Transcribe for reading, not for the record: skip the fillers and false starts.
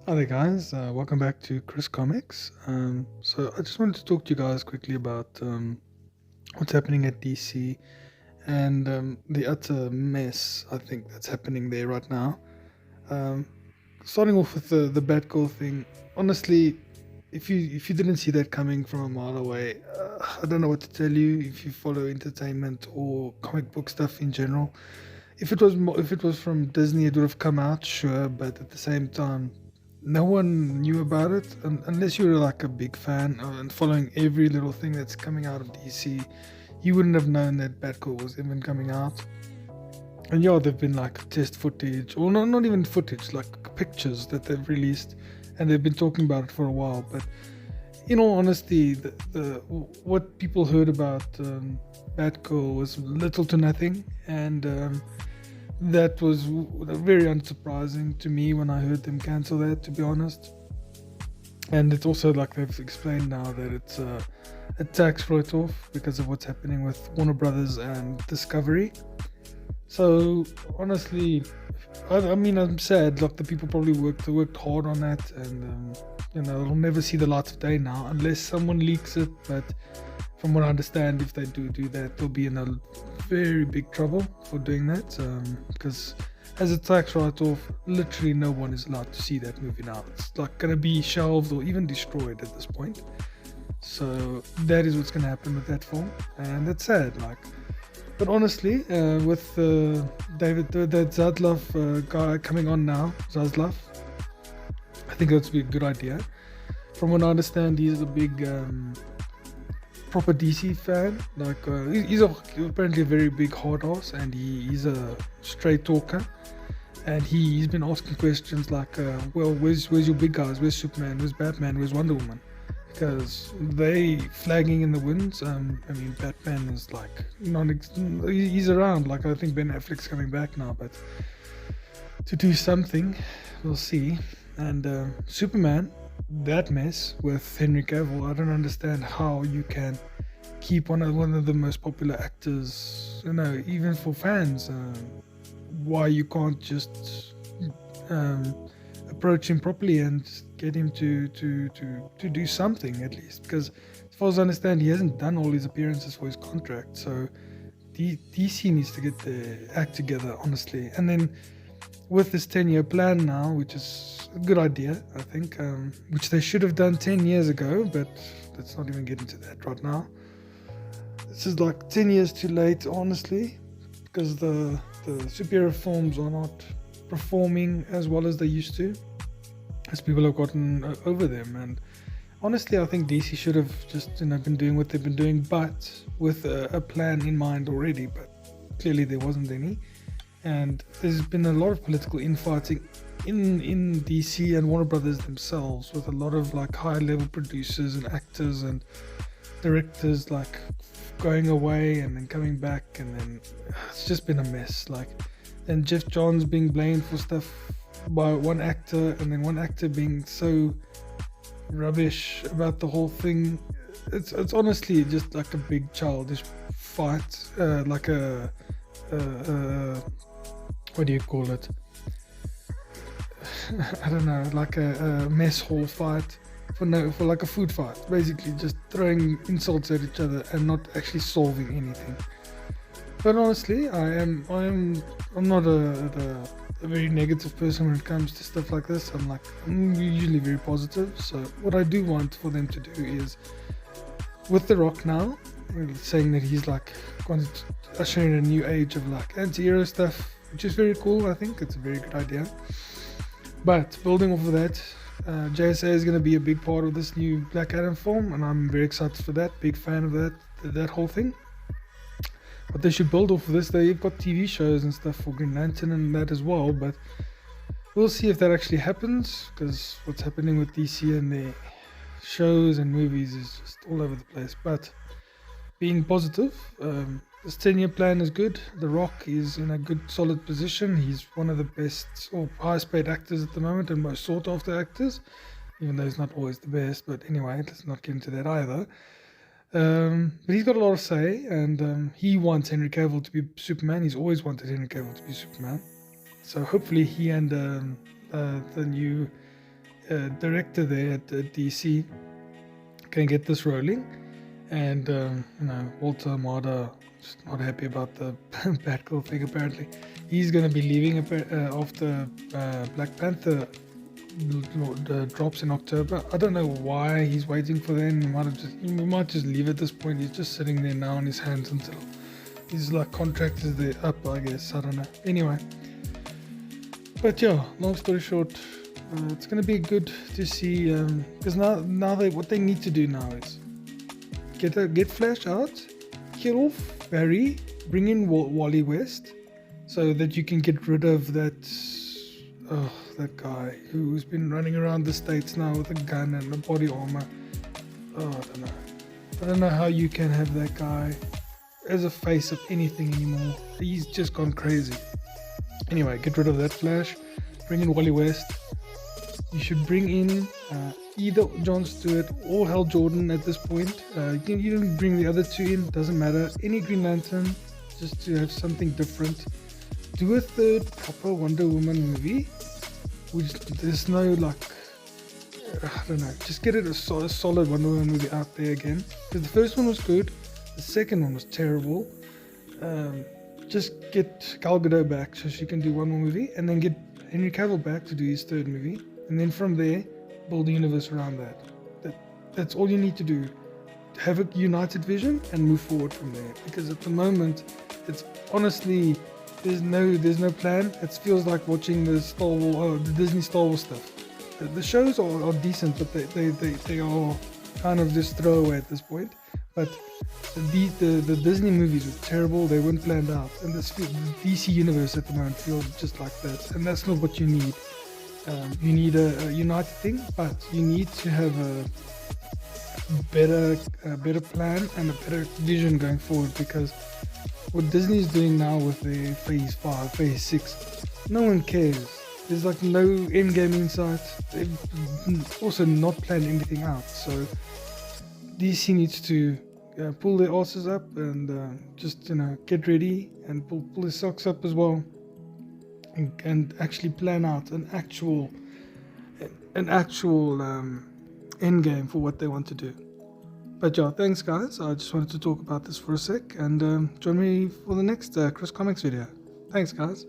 Hi there, guys. Welcome back to Chris Comics. So I just wanted to talk to you guys quickly about what's happening at DC and the utter mess I think that's happening there right now. Um, Starting off with the Batgirl thing. Honestly, if you didn't see that coming from a mile away, I don't know what to tell you. If you follow entertainment or comic book stuff in general, if it was from Disney, it would have come out, sure. But at the same time, no one knew about it unless you were like a big fan and following every little thing that's coming out of DC. You wouldn't have known that Batgirl was even coming out. And yeah, there've been like test footage, or not even footage, like pictures that they've released, and they've been talking about it for a while. But in all honesty, the what people heard about Batgirl was little to nothing, and that was very unsurprising to me when I heard them cancel that, to be honest. And it's also like they've explained now that it's a tax write-off because of what's happening with Warner Brothers and Discovery. So honestly, I mean, I'm sad. Like the people probably worked hard on that, and it'll never see the light of day now unless someone leaks it. But from what I understand, if they do that, they'll be in a very big trouble for doing that. Because as a tax write-off, literally no one is allowed to see that movie now. It's like gonna be shelved or even destroyed at this point. So that is what's gonna happen with that film, and that's sad. Like, but honestly, with David, that Zaslav guy coming on now, Zaslav, I think that's be a good idea. From what I understand, he's a big proper DC fan. Like he's apparently a very big hard ass, and he's a straight talker. And he's been asking questions like, well, where's your big guys? Where's Superman? Where's Batman? Where's Wonder Woman? Because they flagging in the winds. I mean, Batman is like he's around. Like I think Ben Affleck's coming back now, but to do something, we'll see. And Superman, that mess with Henry Cavill, I don't understand how you can keep one of the most popular actors. Even for fans, why you can't just um, approach him properly and get him to do something at least. Because as far as I understand, he hasn't done all his appearances for his contract. So DC needs to get their act together, honestly. And then with this 10-year plan now, which is a good idea, I think, which they should have done 10 years ago, but let's not even get into that right now. This is like 10 years too late, honestly, because the superhero films are not performing as well as they used to, as people have gotten over them. And honestly, I think DC should have just been doing what they've been doing, but with a plan in mind already. But clearly there wasn't any, and there's been a lot of political infighting in DC and Warner Brothers themselves, with a lot of like high level producers and actors and directors like going away and then coming back, and then it's just been a mess. Like, and Jeff Johns being blamed for stuff by one actor, and then one actor being so rubbish about the whole thing. It's honestly just like a big childish fight, like a what do you call it? I don't know, like a mess hall fight for like a food fight, basically just throwing insults at each other and not actually solving anything. But honestly, I'm not a very negative person when it comes to stuff like this. I'm usually very positive. So what I do want for them to do is, with The Rock now, saying that he's like going to usher in a new age of like anti-hero stuff, which is very cool. I think it's a very good idea. But building off of that, JSA is going to be a big part of this new Black Adam film, and I'm very excited for that. Big fan of that whole thing. But they should build off of this. They've got TV shows and stuff for Green Lantern and that as well. But we'll see if that actually happens, because what's happening with DC and their shows and movies is just all over the place. But being positive, this 10-year plan is good. The Rock is in a good, solid position. He's one of the best or highest paid actors at the moment and most sought after actors, even though he's not always the best. But anyway, let's not get into that either. But he's got a lot of say, and he wants Henry Cavill to be Superman. He's always wanted Henry Cavill to be Superman. So hopefully he and the new director there at DC can get this rolling. And Walter Amada just not happy about the Batgirl thing. Apparently, he's going to be leaving after Black Panther drops in October. I don't know why he's waiting for then. He might just leave at this point. He's just sitting there now on his hands until his contract is there up, I guess. I don't know. Anyway, but yeah, long story short, it's gonna be good to see because now what they need to do now is get Flash out, kill off Barry, bring in Wally West, so that you can get rid of that guy who's been running around the States now with a gun and a body armor. I don't know how you can have that guy as a face of anything anymore. He's just gone crazy. Anyway, get rid of that Flash, bring in Wally West. You should bring in either John Stewart or Hal Jordan at this point. You can even bring the other two in, doesn't matter. Any Green Lantern, just to have something different. Do a third proper Wonder Woman movie, which there's no I don't know, just get it a solid Wonder Woman movie out there again. Because the first one was good, the second one was terrible. Just get Gal Gadot back so she can do one more movie, and then get Henry Cavill back to do his third movie, and then from there build a universe around that. That's all you need to do. Have a united vision and move forward from there. Because at the moment, it's honestly there's no plan. It feels like watching the Disney Star Wars stuff. The shows are decent, but they are kind of just throwaway at this point. But the Disney movies were terrible. They weren't planned out, and the DC universe at the moment feels just like that. And that's not what you need. You need a united thing, but you need to have a better plan and a better vision going forward. Because what Disney is doing now with their Phase 5, Phase 6, no one cares. There's no end game in sight. They've also not planned anything out. So DC needs to pull their asses up and just get ready and pull their socks up as well, and actually plan out an actual end game for what they want to do. But yeah, thanks guys. I just wanted to talk about this for a sec, and join me for the next Chris Comics video. Thanks guys.